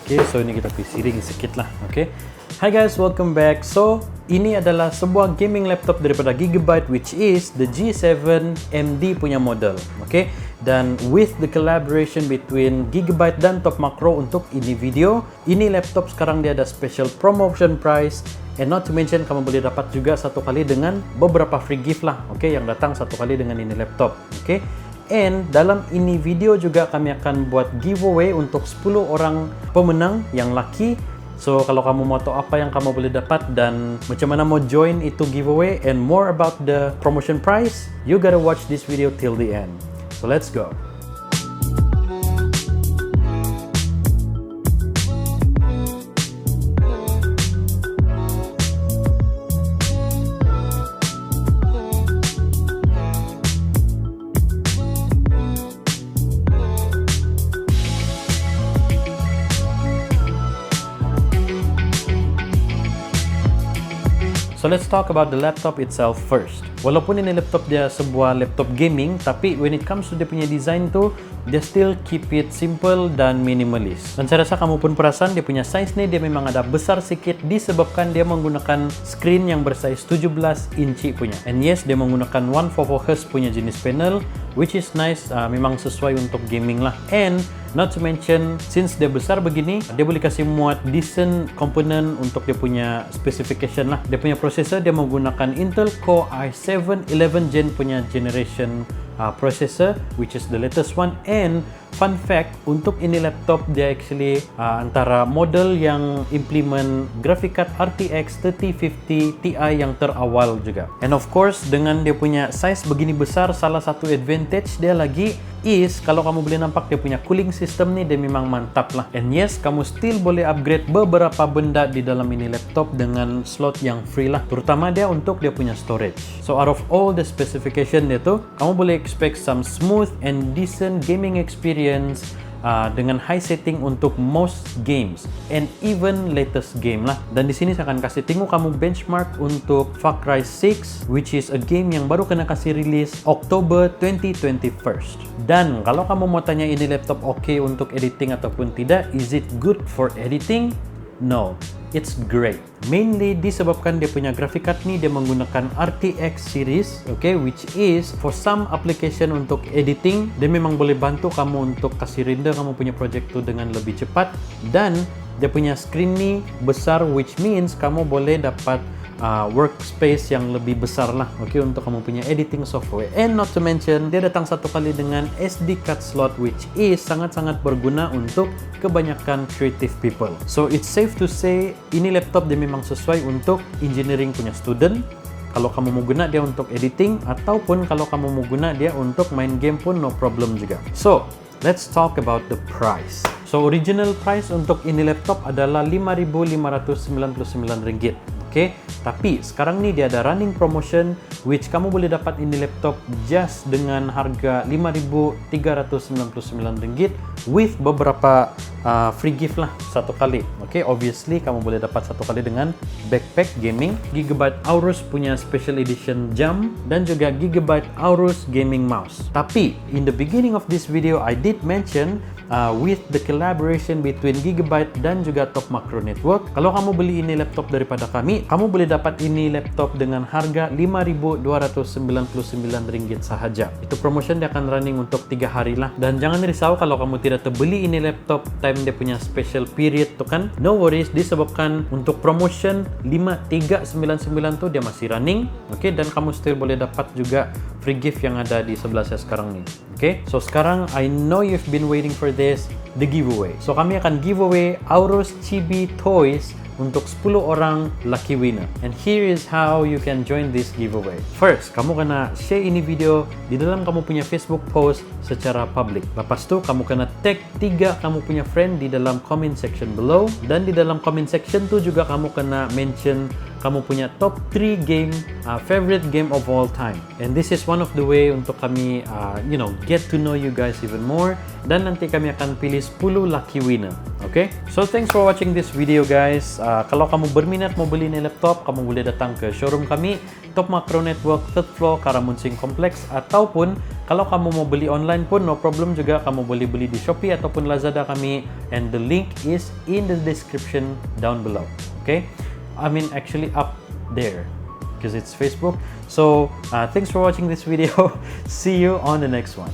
Okay, so ini kita piring sikit lah. Okay. Hi guys, welcome back. So, ini adalah sebuah gaming laptop daripada Gigabyte, which is the G7 MD punya model. Okay. Dan with the collaboration between Gigabyte dan Topmacro untuk ini video, ini laptop sekarang dia ada special promotion price. And not to mention, kamu boleh dapat juga satu kali dengan beberapa free gift lah. Okay, yang datang satu kali dengan ini laptop. Okay. And dalam ini video juga kami akan buat giveaway untuk 10 orang pemenang yang lucky. So kalau kamu mau tahu apa yang kamu boleh dapat dan macam mana mau join itu giveaway and more about the promotion price, you gotta watch this video till the end. So let's go. So let's talk about the laptop itself first. Walaupun ini laptop dia sebuah laptop gaming, tapi when it comes to dia punya design tu, dia still keep it simple dan minimalist. Dan saya rasa kamu pun perasan dia punya size ni dia memang ada besar sikit disebabkan dia menggunakan screen yang bersaiz 17 inci punya. And yes, dia menggunakan 144Hz punya jenis panel, which is nice, memang sesuai untuk gaming lah. And not to mention, since dia besar begini, dia boleh kasih muat decent component untuk dia punya specification lah. Dia punya processor, dia menggunakan Intel Core i7 11 Gen punya generation processor, which is the latest one. And fun fact, untuk ini laptop dia actually antara model yang implement graphic card RTX 3050 Ti yang terawal juga. And of course, dengan dia punya size begini besar, salah satu advantage dia lagi is kalau kamu boleh nampak dia punya cooling system ni dia memang mantap lah. And yes, kamu still boleh upgrade beberapa benda di dalam ini laptop dengan slot yang free lah, terutama dia untuk dia punya storage. So out of all the specification dia tu, kamu boleh expect some smooth and decent gaming experience dengan high setting untuk most games and even latest game lah. Dan di sini saya akan kasih tengok kamu benchmark untuk Far Cry 6, which is a game yang baru kena kasih release Oktober 2021. Dan kalau kamu mau tanya ini laptop okay untuk editing ataupun tidak, is it good for editing? No, it's great. Mainly disebabkan dia punya graphic card ni dia menggunakan RTX series, okay, which is for some application untuk editing, dia memang boleh bantu kamu untuk kasih render kamu punya project tu dengan lebih cepat. Dan dia punya screen ni besar, which means kamu boleh dapat workspace yang lebih besar lah, okay, untuk kamu punya editing software. And not to mention, dia datang satu kali dengan SD card slot, which is sangat-sangat berguna untuk kebanyakan creative people. So it's safe to say ini laptop dia memang sesuai untuk engineering punya student. Kalau kamu mau guna dia untuk editing ataupun kalau kamu mau guna dia untuk main game pun no problem juga. So let's talk about the price. So original price untuk ini laptop adalah RM5,599. Okay, tapi sekarang ni dia ada running promotion which kamu boleh dapat ini laptop just dengan harga RM5,399 with beberapa free gift lah satu kali. Okay, obviously kamu boleh dapat satu kali dengan backpack gaming, Gigabyte Aorus punya special edition jam dan juga Gigabyte Aorus gaming mouse. Tapi in the beginning of this video I did mention with the collaboration between Gigabyte dan juga Topmacro network, kalau kamu beli ini laptop daripada kami, kamu boleh dapat ini laptop dengan harga RM5,299 sahaja. Itu promotion dia akan running untuk 3 hari lah. Dan jangan risau kalau kamu tidak terbeli ini laptop time dia punya special period tu kan. No worries, disebabkan untuk promotion 5399 tu dia masih running. Okay, dan kamu still boleh dapat juga free gift yang ada di sebelah saya sekarang ni. Okay, so sekarang I know you've been waiting for this, the giveaway. So kami akan giveaway Aorus Chibi Toys untuk 10 orang lucky winner. And here is how you can join this giveaway. First, kamu kena share ini video di dalam kamu punya Facebook post secara public. Lepas tu, kamu kena tag 3 kamu punya friend di dalam comment section below. Dan di dalam comment section tu juga kamu kena mention kamu punya top 3 game, favorite game of all time. And this is one of the way untuk kami, get to know you guys even more. Dan nanti kami akan pilih 10 lucky winner. Okay? So, thanks for watching this video, guys. Kalau kamu berminat mau beli ni laptop, kamu boleh datang ke showroom kami, Topmacro Network, 3rd floor, Karamunsing Complex, ataupun Kalau kamu mau beli online pun, no problem juga. Kamu boleh beli di Shopee ataupun Lazada kami. And the link is in the description down below. Okay? I mean, actually up there. Because it's Facebook. So, thanks for watching this video. See you on the next one.